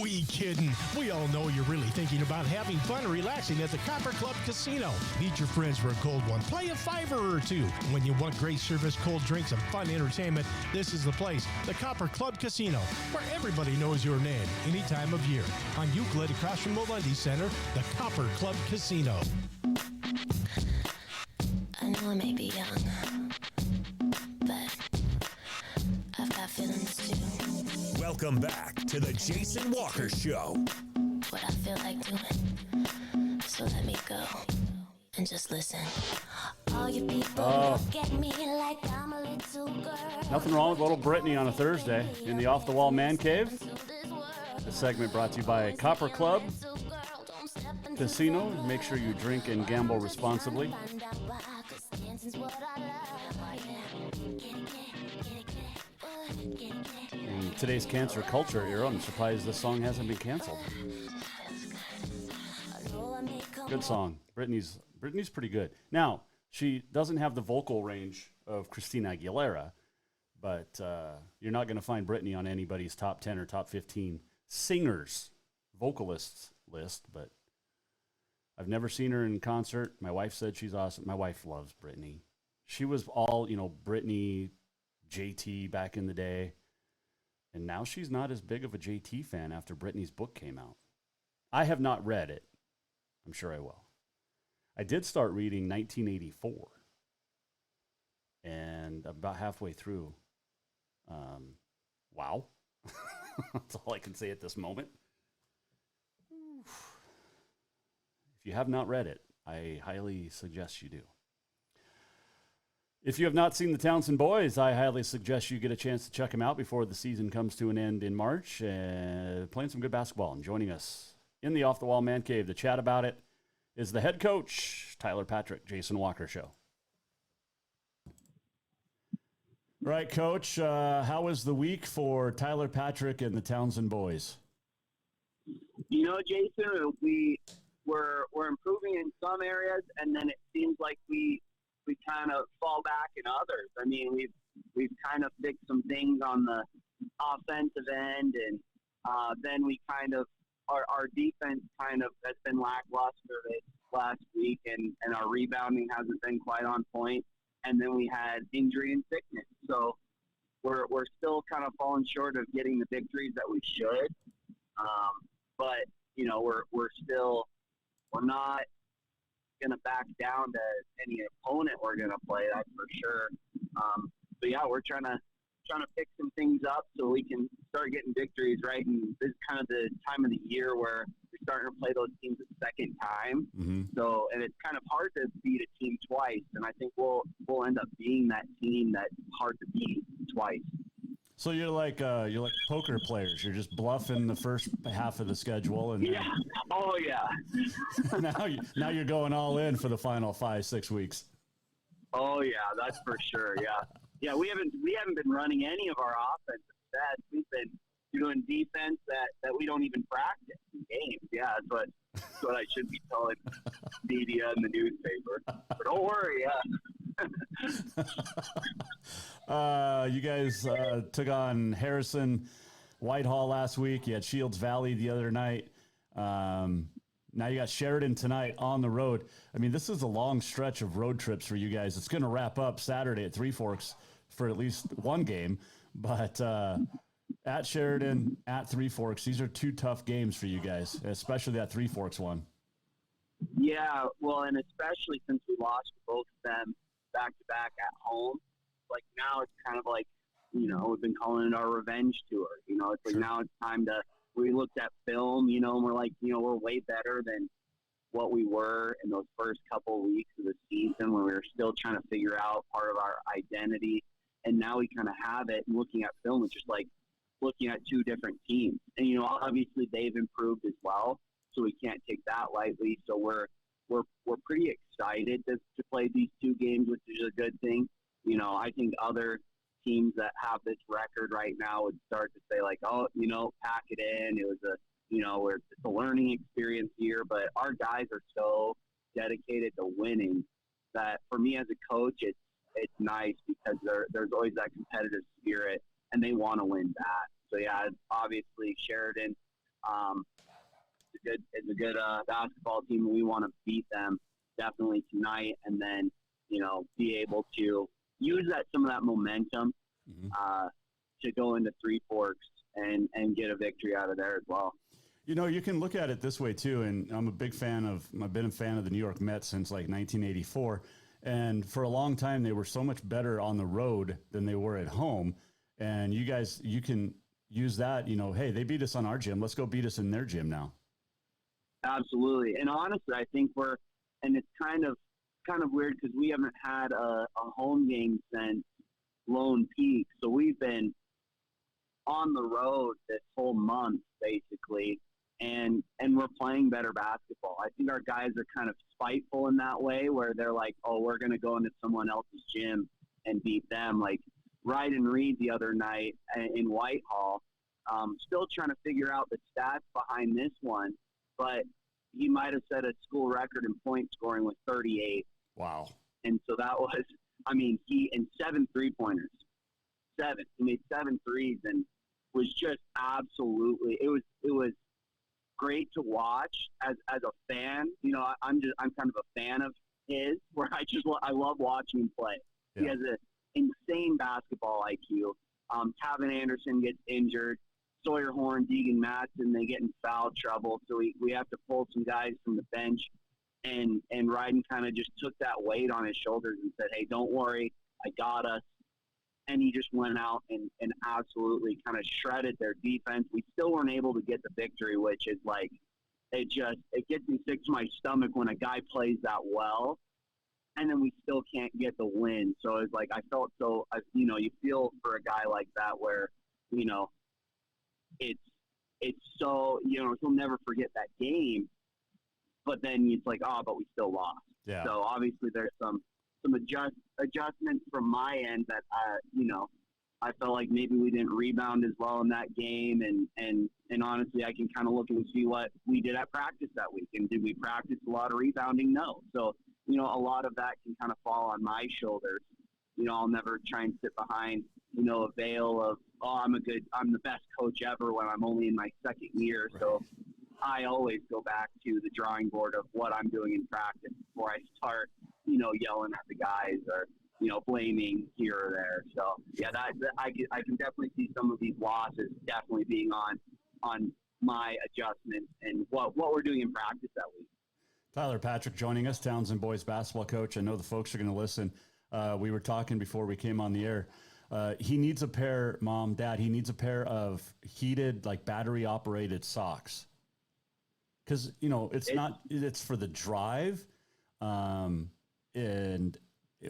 Speaker 5: We kidding. We all know you're really thinking about having fun and relaxing at the Copper Club Casino. Meet your friends for a cold one. Play a $5 or $2. When you want great service, cold drinks, and fun entertainment, this is the place. The Copper Club Casino, where everybody knows your name any time of year. On Euclid, across from Molendi Center, the Copper Club Casino.
Speaker 14: I know I may be young, but I've got feelings too.
Speaker 1: Welcome back to the Jason Walker Show.
Speaker 14: What I feel like doing, so let me go and just listen. All you people look at me like I'm a little girl.
Speaker 8: Nothing wrong with little Brittany on a Thursday in the Off-the-Wall Mancave. The segment brought to you by Copper Club Casino. Make sure you drink and gamble responsibly. In today's cancer culture era, I'm surprised this song hasn't been canceled. Good song. Brittany's pretty good. Now, she doesn't have the vocal range of Christina Aguilera, but you're not going to find Brittany on anybody's top 10 or top 15 singers, vocalists list, but I've never seen her in concert. My wife said she's awesome. My wife loves Brittany. She was all, Brittany, JT back in the day. And now she's not as big of a JT fan after Brittany's book came out. I have not read it. I'm sure I will. I did start reading 1984. And about halfway through, wow. That's all I can say at this moment. If you have not read it, I highly suggest you do. If you have not seen the Townsend boys, I highly suggest you get a chance to check them out before the season comes to an end in March. Playing some good basketball. And joining us in the Off-the-Wall Mancave to chat about it is the head coach, Tyler Patrick, Jason Walker Show. Right, Coach. How was the week for Tyler Patrick and the Townsend boys?
Speaker 15: You know, Jason, we're improving in some areas, and then it seems like we kind of fall back in others. I mean, we've kind of fixed some things on the offensive end, and then we kind of our defense kind of has been lackluster this last week, and our rebounding hasn't been quite on point. And then we had injury and sickness, so we're still kind of falling short of getting the victories that we should. But you know, we're not gonna back down to any opponent we're gonna play. That's for sure. But yeah, we're trying to fix some things up so we can start getting victories, right? And this is kind of the time of the year where we're starting to play those teams a second time.
Speaker 8: Mm-hmm.
Speaker 15: So, and it's kind of hard to beat a team twice. And I think we'll end up being that team that's hard to beat twice.
Speaker 8: So you're like poker players. You're just bluffing the first half of the schedule, and
Speaker 15: yeah, oh yeah.
Speaker 8: now you're going all in for the final 5-6 weeks.
Speaker 15: Oh yeah, that's for sure. Yeah, we haven't been running any of our offensive sets. We've been doing defense that we don't even practice in games. Yeah, that's what I should be telling media and the newspaper. But don't worry,
Speaker 8: You guys took on Harrison Whitehall last week. You had Shields Valley the other night. Now you got Sheridan tonight on the road. I mean, this is a long stretch of road trips for you guys. It's going to wrap up Saturday at Three Forks for at least one game. But at Sheridan, at Three Forks, these are two tough games for you guys, especially that Three Forks one.
Speaker 15: Yeah, well, and especially since we lost both of them back-to-back at home. Like now it's kind of like, you know, we've been calling it our revenge tour. You know, it's like now it's time to, we looked at film, you know, and we're like, you know, we're way better than what we were in those first couple of weeks of the season when we were still trying to figure out part of our identity. And now we kind of have it, and looking at film, it's just like looking at two different teams. And, you know, obviously they've improved as well, so we can't take that lightly. So we're pretty excited to play these two games, which is a good thing. You know, I think other teams that have this record right now would start to say like, oh, you know, pack it in. It was it's a learning experience here, but our guys are so dedicated to winning that for me as a coach, it's nice because there's always that competitive spirit and they want to win that. So yeah, obviously Sheridan, it's a good basketball team. We want to beat them definitely tonight, and then, you know, be able to use some of that momentum to go into Three Forks and get a victory out of there as well.
Speaker 8: You know, you can look at it this way too, and I've been a fan of the New York Mets since like 1984, and for a long time they were so much better on the road than they were at home, and you can use that, you know, hey, they beat us on our gym, let's go beat us in their gym now.
Speaker 15: Absolutely. And honestly, I think and it's kind of weird because we haven't had a home game since Lone Peak. So we've been on the road this whole month, basically, and we're playing better basketball. I think our guys are kind of spiteful in that way, where they're like, oh, we're going to go into someone else's gym and beat them. Like Ryden Reed the other night in Whitehall, still trying to figure out the stats behind this one, but he might have set a school record in point scoring with 38.
Speaker 8: Wow.
Speaker 15: And so that was, I mean, he in 7 3-pointers. He made 7 threes and was just absolutely, it was great to watch as a fan. You know, I'm kind of a fan of his, where I love watching him play. Yeah. He has an insane basketball IQ, Tavin Anderson gets injured. Sawyer Horn, Deegan Matson, they get in foul trouble. So we have to pull some guys from the bench. And Ryden kind of just took that weight on his shoulders and said, hey, don't worry, I got us. And he just went out and absolutely kind of shredded their defense. We still weren't able to get the victory, which is like, it gets me sick to my stomach when a guy plays that well, and then we still can't get the win. So it's like, I felt so, you feel for a guy like that where, it's so, he'll never forget that game. But then it's like, but we still lost.
Speaker 8: Yeah.
Speaker 15: So obviously there's some adjustments from my end that, I felt like maybe we didn't rebound as well in that game. And honestly, I can kind of look and see what we did at practice that week. And did we practice a lot of rebounding? No. So, a lot of that can kind of fall on my shoulders. I'll never try and sit behind, a veil of, I'm the best coach ever when I'm only in my second year. Right. So I always go back to the drawing board of what I'm doing in practice before I start, yelling at the guys or, blaming here or there. So yeah, I can definitely see some of these losses definitely being on my adjustments and what we're doing in practice that week.
Speaker 8: Tyler Patrick joining us, Townsend boys basketball coach. I know the folks are going to listen. We were talking before we came on the air. He needs a pair, Mom, Dad, he needs a pair of heated, like battery operated socks. Cause it's for the drive. And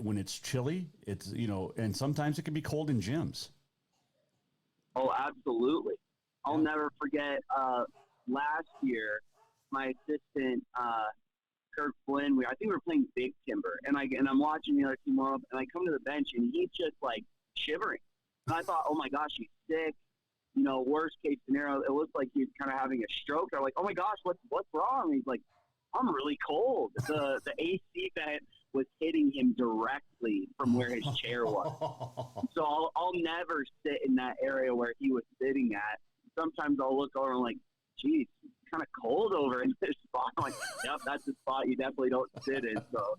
Speaker 8: when it's chilly, it's, and sometimes it can be cold in gyms.
Speaker 15: Oh, absolutely. I'll never forget, last year, my assistant, Kirk Flynn, I think we were playing Big Timber, and I'm watching the other team warm up, and I come to the bench, and he's just like shivering. And I thought, oh my gosh, he's sick. Worst case scenario, it looked like he's kind of having a stroke. I'm like, oh my gosh, what's wrong? And he's like, I'm really cold. The AC vent was hitting him directly from where his chair was. So I'll never sit in that area where he was sitting at. Sometimes I'll look over and I'm like, geez, it's kind of cold over in this spot. I'm like, yep, that's a spot you definitely don't sit in. So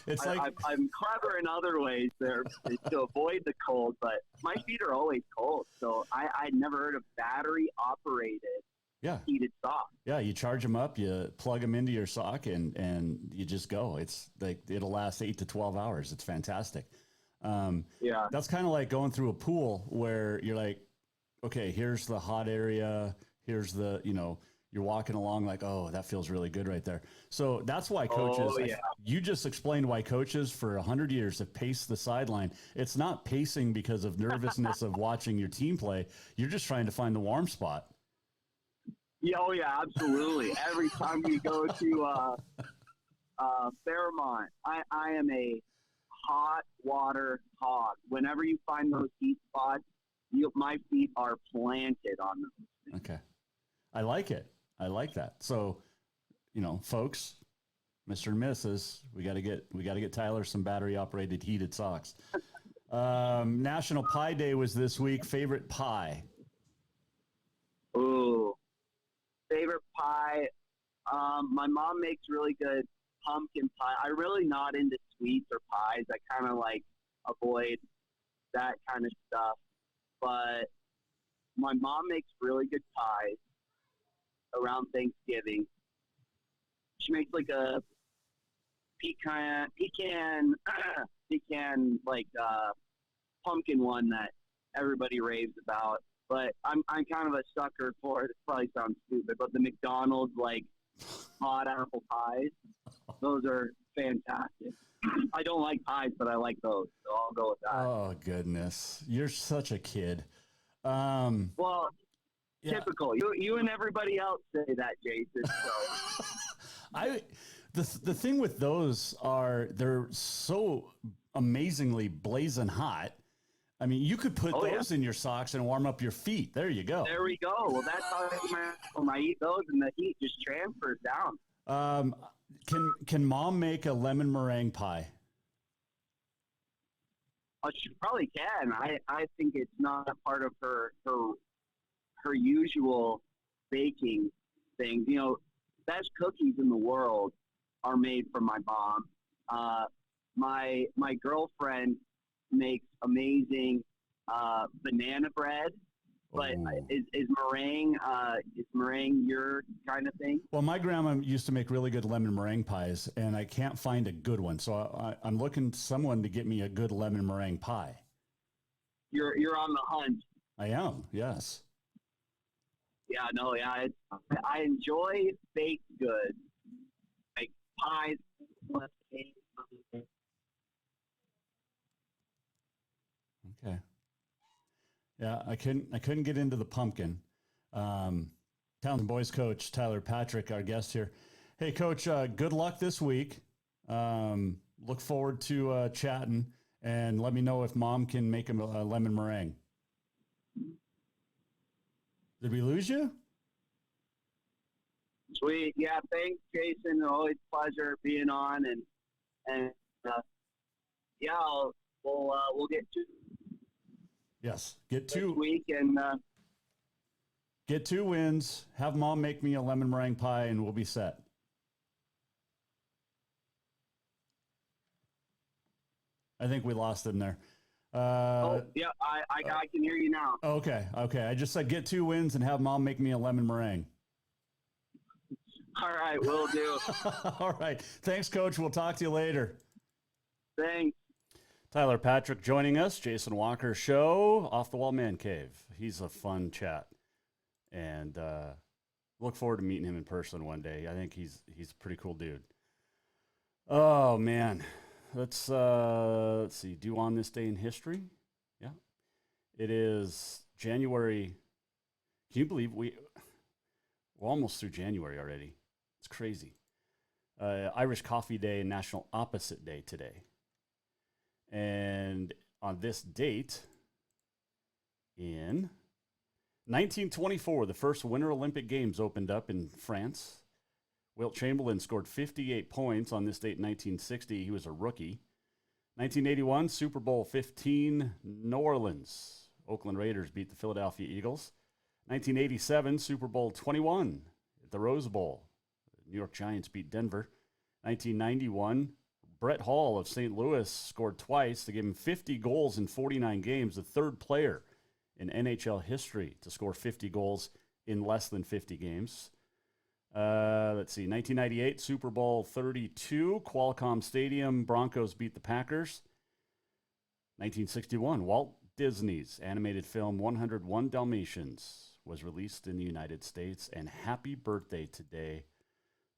Speaker 8: it's
Speaker 15: I'm clever in other ways there to avoid the cold, but my feet are always cold. So I'd never heard of battery operated heated socks. Yeah,
Speaker 8: you charge them up, you plug them into your sock, and you just go. It's like it'll last 8 to 12 hours. It's fantastic. That's kind of like going through a pool where you're like, okay, here's the hot area. Here's the, you're walking along like, oh, that feels really good right there. So that's why coaches, you just explained why coaches for 100 years have paced the sideline. It's not pacing because of nervousness of watching your team play. You're just trying to find the warm spot.
Speaker 15: Yeah, oh yeah, absolutely. Every time we go to Fairmont, I am a hot water hog. Whenever you find those heat spots, my feet are planted on them.
Speaker 8: Okay. I like it. I like that. So, folks, Mr. and Mrs., we got to get Tyler some battery operated heated socks. National Pie Day was this week. Favorite pie?
Speaker 15: Ooh, favorite pie. My mom makes really good pumpkin pie. I'm really not into sweets or pies. I kind of like avoid that kind of stuff. But my mom makes really good pies around Thanksgiving. She makes like a pecan like pumpkin one that everybody raves about. But I'm kind of a sucker for it. It probably sounds stupid, but the McDonald's like hot apple pies, those are fantastic. I don't like pies, but I like those, so I'll go with that.
Speaker 8: Oh goodness, you're such a kid.
Speaker 15: Well, typical. You and everybody else say that, Jason. So.
Speaker 8: The thing with those are they're so amazingly blazing hot. I mean, you could put those in your socks and warm up your feet. There you go.
Speaker 15: There we go. Well, that's how I eat those, and the heat just transfers down.
Speaker 8: Can Mom make a lemon meringue pie?
Speaker 15: She probably can. I think it's not a part of her usual baking thing. Best cookies in the world are made from my mom. My girlfriend makes amazing banana bread. But is meringue your kind of thing?
Speaker 8: Well, my grandma used to make really good lemon meringue pies, and I can't find a good one. So I'm looking for someone to get me a good lemon meringue pie.
Speaker 15: You're on the hunt.
Speaker 8: I am, yes.
Speaker 15: Yeah, no, yeah. I enjoy baked goods, like pies.
Speaker 8: Okay. Yeah, I couldn't get into the pumpkin. Townsend boys coach Tyler Patrick, our guest here. Hey, Coach, good luck this week. Look forward to chatting, and let me know if Mom can make him a lemon meringue. Did we lose you?
Speaker 15: Sweet. Yeah, thanks, Jason. Always a pleasure being on, and yeah, we'll get to.
Speaker 8: Yes, get two.
Speaker 15: This week and
Speaker 8: get 2 wins. Have Mom make me a lemon meringue pie, and we'll be set. I think we lost him there.
Speaker 15: yeah, I can hear you now.
Speaker 8: Okay. I just said get 2 wins and have Mom make me a lemon meringue.
Speaker 15: All right, will do.
Speaker 8: All right. Thanks, Coach. We'll talk to you later.
Speaker 15: Thanks.
Speaker 8: Tyler Patrick joining us, Jason Walker Show, Off-the-Wall Mancave. He's a fun chat, and look forward to meeting him in person one day. I think he's a pretty cool dude. Oh man, let's see. Do on this day in history? Yeah, it is January. Can you believe we're almost through January already? It's crazy. Irish Coffee Day and National Opposite Day today. And on this date, in 1924, the first Winter Olympic Games opened up in France. Wilt Chamberlain scored 58 points on this date in 1960. He was a rookie. 1981, Super Bowl 15, New Orleans. Oakland Raiders beat the Philadelphia Eagles. 1987, Super Bowl 21 at the Rose Bowl. The New York Giants beat Denver. 1991, Brett Hall of St. Louis scored twice to give him 50 goals in 49 games, the third player in NHL history to score 50 goals in less than 50 games. Let's see, 1998, Super Bowl 32, Qualcomm Stadium, Broncos beat the Packers. 1961, Walt Disney's animated film 101 Dalmatians was released in the United States, and happy birthday today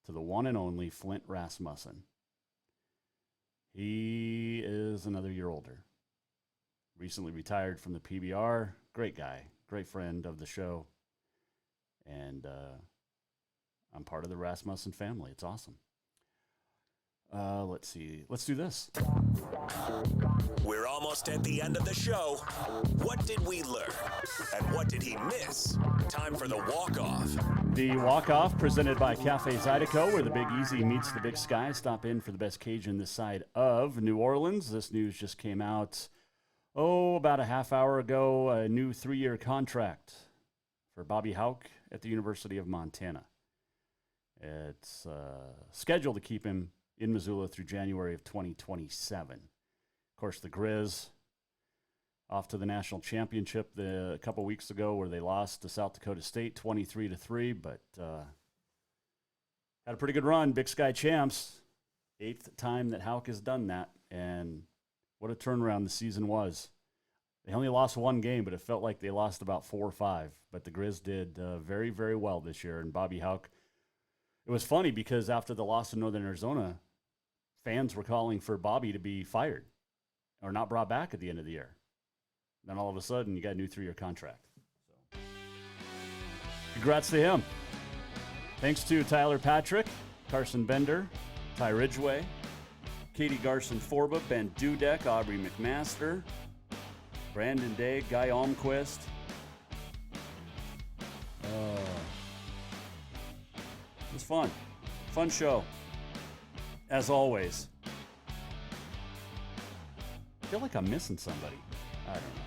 Speaker 8: to the one and only Flint Rasmussen. He is another year older. Recently retired from the PBR. Great guy, great friend of the show. And I'm part of the Rasmussen family. It's awesome. Let's see. Let's do this.
Speaker 1: We're almost at the end of the show. What did we learn? And what did he miss? Time for the walk-off.
Speaker 8: The walk-off presented by Cafe Zydeco, where the Big Easy meets the Big Sky. Stop in for the best Cajun this side of New Orleans. This news just came out, about a half hour ago. A new 3-year contract for Bobby Hauck at the University of Montana. It's scheduled to keep him in Missoula through January of 2027. Of course, the Grizz off to the national championship a couple weeks ago, where they lost to South Dakota State 23-3, but had a pretty good run. Big Sky champs, 8th time that Hauck has done that, and what a turnaround the season was. They only lost 1 game, but it felt like they lost about 4 or 5. But the Grizz did very, very well this year, and Bobby Hauck. It was funny because after the loss to Northern Arizona, fans were calling for Bobby to be fired or not brought back at the end of the year. Then all of a sudden, you got a new 3-year contract. So, congrats to him. Thanks to Tyler Patrick, Carson Bender, Ty Ridgeway, Katie Garson-Forba, Ben Dudek, Aubrey McMaster, Brandon Day, Guy Almquist. It was fun. Fun show. As always. I feel like I'm missing somebody. I don't know.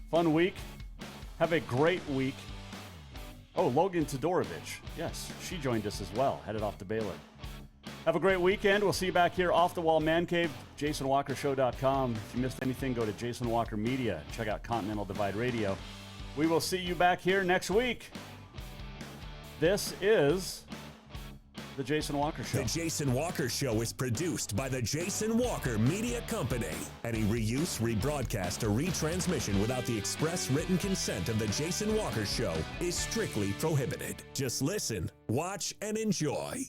Speaker 8: Fun week. Have a great week. Oh, Logan Todorovich. Yes, she joined us as well. Headed off to Baylor. Have Have a great weekend. We'll see you back here off the wall Mancave, JasonWalkerShow.com. If you missed anything, go to Jason Walker Media. Check out Continental Divide Radio. We will see you back here next week. This is The Jason Walker Show.
Speaker 1: The Jason Walker Show is produced by the Jason Walker Media Company. Any reuse, rebroadcast, or retransmission without the express written consent of the Jason Walker Show is strictly prohibited. Just listen, watch, and enjoy.